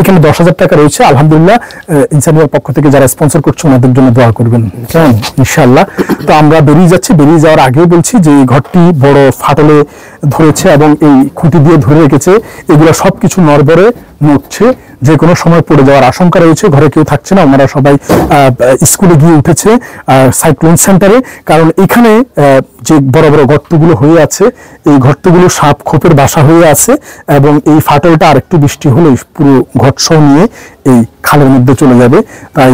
এখানে 10,000 টাকা রয়েছে। আলহামদুলিল্লাহ ইনসানিয়ার পক্ষ থেকে যারা স্পন্সর করছে ওনাদের জন্য দোয়া করবেন, কেমন ইনশাআল্লাহ। তো আমরা বেরিয়ে যাচ্ছি। বেরিয়ে যাওয়ার আগেও বলছি যে এই ঘরটি বড় ফাটলে ধরেছে এবং এই খুঁটি দিয়ে ধরে রেখেছে, এগুলো সবকিছু নড়বড়ে নড়ছে, যে কোনো সময় পড়ে যাওয়ার আশঙ্কা রয়েছে। ঘরে কেউ থাকছে না, ওনারা সবাই স্কুলে গিয়ে উঠেছে সাইক্লোন সেন্টারে, কারণ এখানে যে বড় বড় গর্তগুলো হয়ে আছে এই গর্তগুলো সাপ খোপের বাসা হয়ে আছে এবং এই ফাটলটা আরেকটু বৃষ্টি হলেই পুরো ঘটসহ নিয়ে এই খালের মধ্যে চলে যাবে। তাই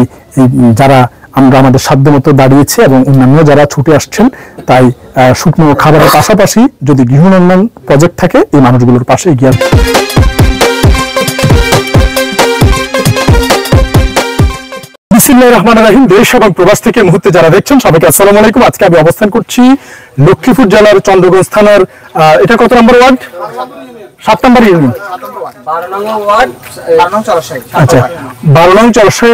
যারা আমরা আমাদের সাধ্য মতো দাঁড়িয়েছি এবং অন্যান্য যারা ছুটে আসছেন, তাই শুকনো খাবারের পাশাপাশি যদি গৃহনির্মাণ প্রজেক্ট থাকে এই মানুষগুলোর পাশে গিয়ে বিসমিল্লাহির রহমানির রহিম। দেশ এবং প্রবাস থেকে মুহূর্তে যারা দেখছেন সবাইকে আসসালামু আলাইকুম। আজকে আমি অবস্থান করছি লক্ষ্মীপুর জেলার চন্দ্রগঞ্জ থানার এটা কত নম্বর ওয়ার্ড? 7 নম্বর ইউনিয়ন, 12 নং ওয়ার্ড, 12 নং চরসাই। আচ্ছা 12 নং চরসাই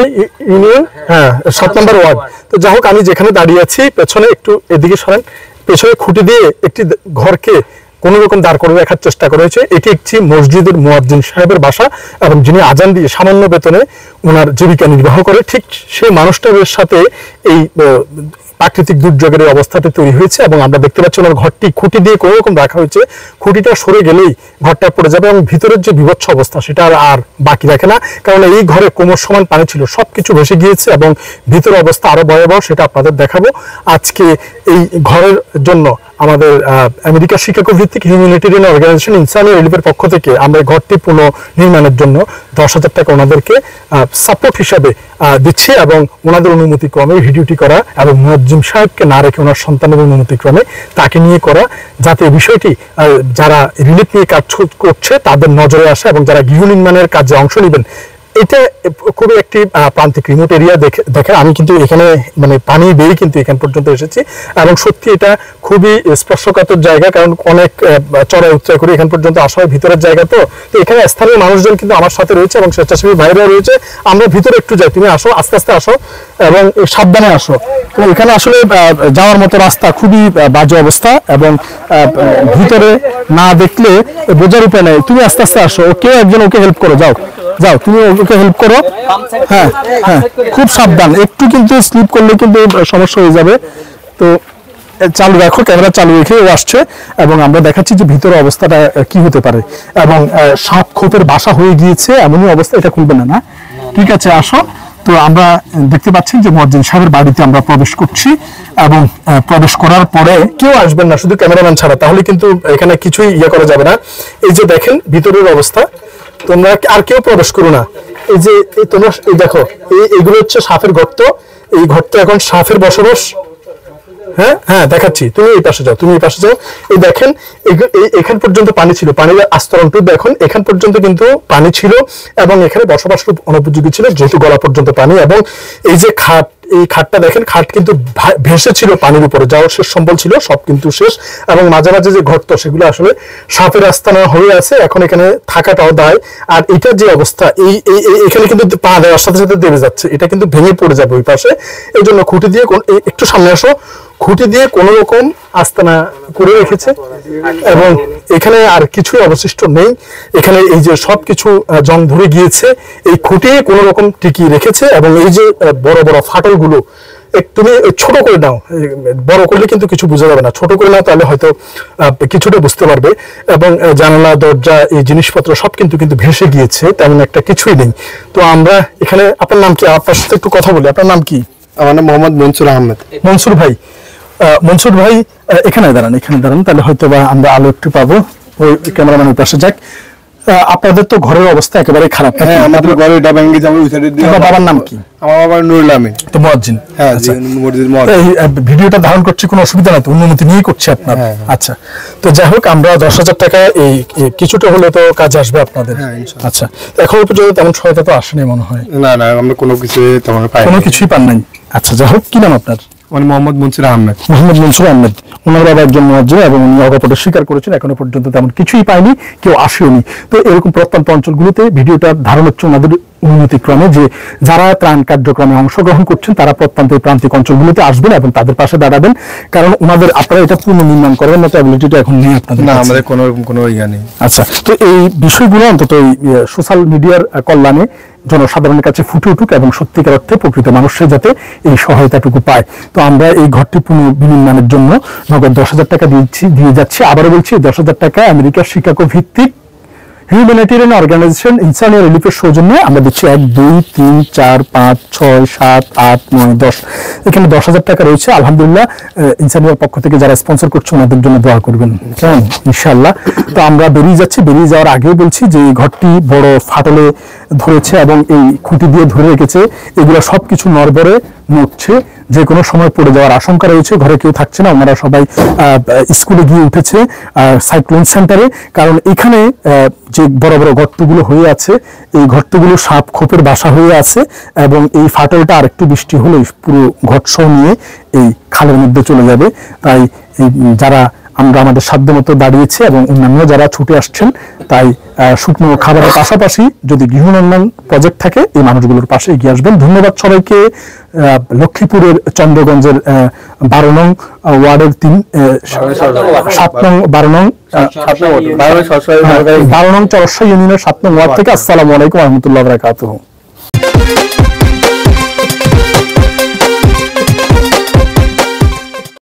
ইউনিয়ন, হ্যাঁ 7 নম্বর ওয়ার্ড। তো যাই হোক, আমি যেখানে দাঁড়িয়ে আছি পেছনে একটু এদিকে সরেন, পেছনে খুঁটি দিয়ে একটি ঘরকে কোন রকম দাঁড় করে রাখার চেষ্টা করা হয়েছে। এটি একটি মসজিদের মুয়াজ্জিন সাহেবের বাসা এবং যিনি আজান দিয়ে সামান্য বেতনে ওনার জীবিকা নির্বাহ করে, ঠিক সেই মানুষটার সাথে এই প্রাকৃতিক দুর্যোগের অবস্থাটি তৈরি হয়েছে। এবং আমরা দেখতে পাচ্ছি ওনার ঘরটি খুঁটি দিয়ে কোনো রকম রাখা হয়েছে, খুঁটিটা সরে গেলেই ঘরটা পড়ে যাবে এবং ভিতরের যে বিভৎস অবস্থা সেটা আর বাকি রাখে না, কারণ এই ঘরে কোমর সমান পানি ছিল, সবকিছু ভেসে গিয়েছে এবং ভিতরের অবস্থা আরো ভয়াবহ, সেটা আপনাদের দেখাবো। আজকে এই ঘরের জন্য আমাদের আমেরিকা শিকাগো ভিত্তিক হিউম্যানিটেরিয়ান অর্গানাইজেশন ইনসানিয়া রিলিফের পক্ষ থেকে আমরা ঘরটি পুনর্নির্মাণের জন্য 10,000 টাকা ওনাদেরকে সাপোর্ট হিসাবে দিচ্ছি এবং ওনাদের অনুমতি ক্রমে ভিডিওটি করা এবং মুয়াজ্জিম সাহেবকে না রেখে ওনার সন্তানের অনুমতি ক্রমে তাকে নিয়ে করা, যাতে বিষয়টি যারা রিলিফ নিয়ে কাজ করছে তাদের নজরে আসে এবং যারা গৃহ নির্মাণের কাজে অংশ নেবেন। এটা খুবই একটি প্রান্তিক রিমোট এরিয়া। দেখেন আমি কিন্তু এখানে মানে পানি বেয়ে কিন্তু এখান পর্যন্ত এসেছি এবং সত্যি এটা খুবই স্পর্শকাতর জায়গা, কারণ অনেক চড়াই উচ্চাই করে এখান পর্যন্ত আসা হয়, ভিতরের জায়গা। তো এখানে স্থানীয় মানুষজন কিন্তু আমার সাথে রয়েছে এবং স্বেচ্ছাসেবী ভাইরা রয়েছে। আমরা ভিতরে একটু যাই, তুমি আসো, আস্তে আস্তে আসো এবং সাবধানে আসো। তো এখানে আসলে যাওয়ার মতো রাস্তা খুবই বাজে অবস্থা এবং ভিতরে না দেখলে বোঝার উপায় নেই। তুমি আস্তে আস্তে আসো, কেউ একজন ওকে হেল্প করো, যাও যাও তুমি ওকে হেল্প করো। হ্যাঁ হ্যাঁ, খুব সাবধান, একটু কিন্তু স্লিপ করলে কিন্তু সমস্যা হয়ে যাবে। তো চালু রাখো, ক্যামেরা চালু রেখে ও আসছে এবং আমরা দেখাচ্ছি যে ভিতরে অবস্থাটা কি হতে পারে এবং সাপ খোপের বাসা হয়ে গিয়েছে এমনই অবস্থা। এটা খুলবে না, না ঠিক আছে, আসো। তো আমরা দেখতে পাচ্ছি যে মুয়াজ্জিন সাহেবের বাড়িতে আমরা প্রবেশ করছি এবং প্রবেশ করার পরে কেউ আসবেন না, শুধু ক্যামেরাম্যান ছাড়া, তাহলে কিন্তু এখানে কিছুই করা যাবে না। এই যে দেখেন ভিতরের অবস্থা, তোমরা আর কেউ প্রবেশ করো না। এই যে তোমরা এই দেখো, এইগুলো হচ্ছে সাপের গর্ত, এই গর্ত এখন সাপের বসবাস। হ্যাঁ হ্যাঁ দেখাচ্ছি, তুমি এই পাশে যাও, তুমি এই পাশে যাও। এই দেখেন এখান পর্যন্ত পানি ছিল, পানির আস্তরণটু দেখুন, এখান পর্যন্ত কিন্তু পানি ছিল এবং এখানে বসবাস অনুপযোগী ছিল যেহেতু গলা পর্যন্ত পানি। এবং এই যে খাট, এই খাটটা দেখেন, খাট কিন্তু ভেসে ছিল পানির উপরে, যাওয়ার শেষ সম্বল ছিল সব কিন্তু শেষ। এবং মাঝে মাঝে যে গর্ত সেগুলো আসলে সাপের আস্তানা হয়ে আছে, এখন এখানে থাকাটাও দায়। আর এটার যে অবস্থা, এখানে কিন্তু পা দেওয়ার সাথে সাথে দেবে যাচ্ছে, এটা কিন্তু ভেঙে পড়ে যাবে ওই পাশে। এই জন্য খুঁটি দিয়ে একটু সামনে আসো, খুঁটি দিয়ে কোন রকম আস্তানা করে রেখেছে এবং এখানে আর কিছুই অবশিষ্ট নেই। এখানে এই যে সবকিছু জং ধরে গিয়েছে, এই খুঁটি কোন রকম টিকিয়ে রেখেছে এবং এই যে বড় বড় ফাটলগুলো তুমি ছোট করে নাও, বড় করলে কিন্তু কিছু বোঝা যাবে না, ছোট করে নাও তাহলে হয়তো কিছুটা বুঝতে পারবে। এবং জানালা দরজা এই জিনিসপত্র সব কিন্তু ভেসে গিয়েছে, তেমন একটা কিছুই নেই। তো আমরা এখানে, আপনার নাম কি? আপনার সাথে একটু কথা বলি, আপনার নাম কি? আমার নাম মোহাম্মদ মনসুর আহমেদ। মনসুর ভাই, মনসুর ভাই এখানে দাঁড়ান, এখানে দাঁড়ান, তাহলে হয়তো বা আমরা আলো একটু পাবো। ওই ক্যামেরাম্যানের পাশে যাক। আপনাদের তো ঘরের অবস্থা একেবারে খারাপ। হ্যাঁ, আমাদের ঘরে এটা ভেঙে যাবে ওই সাইডে দিয়ে। বাবার নাম কি? আমার বাবা নুরুল আমিন, তো মুয়াজ্জিন। হ্যাঁ, মসজিদ মুয়াজ্জিন। এই ভিডিওটা ধারণ করছি, কোনো অসুবিধা নাই তো? অনুমতি নিয়ে করছি আপনার? আচ্ছা, তো যাই হোক, আমরা 10,000 টাকা এই কিছুটা হলে তো কাজে আসবে আপনাদের। আচ্ছা, এখন পর্যন্ত তেমন সহায়তা তো আসেনি মনে হয়? না না, আমরা কোনো কিছু তেমন পাই, কোনো কিছুই পান নাই। আচ্ছা, যাই হোক, কি নাম আপনার? মানে মোহাম্মদ মনসুর আহমেদ। মোহাম্মদ মনসুর আহমেদ, ওনার বাবা একজন মুয়াজ্জিন এবং উনি অকপটে স্বীকার করেছেন এখনো পর্যন্ত তেমন কিছুই পায়নি, কেউ আসেওনি। তো এরকম প্রত্যন্ত অঞ্চলগুলোতে ভিডিওটা ধারণ হচ্ছে ওনাদের উন্নতিক্রমে, যে যারা ত্রাণ কার্যক্রমে অংশগ্রহণ করছেন তারা প্রত্যন্ত এই প্রান্তিক অঞ্চলগুলোতে আসবেন এবং তাদের পাশে দাঁড়াবেন, কারণ ওনাদের আপনারা এটা পুনর্নির্মাণ করার মতো অ্যাবিলিটিটা এখন নেই আপনাদের না, কাছে। আমাদের কোনো ইয়া নেই। আচ্ছা, তো এই বিষয়গুলো অন্তত এই সোশ্যাল মিডিয়ার কল্যাণে জনসাধারণের কাছে ফুটে উঠুক এবং সত্যিকার অর্থে প্রকৃত মানুষের যাতে এই সহায়তাটুকু পায়। তো আমরা এই ঘরটি পুনর্বিনির্মাণের জন্য নগদ 10,000 টাকা দিয়ে যাচ্ছি। আবারও বলছি, 10,000 টাকা আমেরিকার শিকাগো ভিত্তিক হিউম্যানিটেরিয়ান অর্গানাইজেশন ইনসানিয়া রিলিফের সৌজন্যে আমরা দিচ্ছি 1, 2, 3, 4, 5, 6, 7, 8, 9, 10। এখানে 10,000 টাকা রয়েছে। আলহামদুলিল্লাহ, ইনসানিয়ার পক্ষ থেকে যারা স্পন্সর করছে ওনাদের জন্য দোয়া করবেন, কেমন, ইনশাআল্লাহ। তো আমরা বেরিয়ে যাচ্ছি। বেরিয়ে যাওয়ার আগেও বলছি যে এই ঘরটি বড় ফাটলে ধরেছে এবং এই খুঁটি দিয়ে ধরে রেখেছে, এগুলো সবকিছু নড়বড়ে নড়ছে, যে কোনো সময় পড়ে যাওয়ার আশঙ্কা রয়েছে। ঘরে কেউ থাকছে না, ওনারা সবাই স্কুলে গিয়ে উঠেছে সাইক্লোন সেন্টারে, কারণ এখানে যে বড় বড় গর্তগুলো হয়ে আছে, এই গর্তগুলো সাপ খোপের বাসা হয়ে আছে এবং এই ফাটলটা আরেকটু বৃষ্টি হলে পুরো ঘটসহ নিয়ে এই খালের মধ্যে চলে যাবে। তাই এই যারা আমরা আমাদের সাধ্য মতো দাঁড়িয়েছি এবং অন্যান্য যারা ছুটে আসছেন, তাই শুকনো খাবারের পাশাপাশি যদি গৃহ নির্মাণ প্রজেক্ট থাকে এই মানুষগুলোর পাশে এগিয়ে আসবেন। ধন্যবাদ সবাইকে। লক্ষ্মীপুরের চন্দ্রগঞ্জের 12 নং ওয়ার্ডের 7 নং 12 নং 12 নং চরসাই ইউনিয়নের 7 নং ওয়ার্ড থেকে আসসালামু আলাইকুম ওয়া রাহমাতুল্লাহি ওয়া বারাকাতুহু।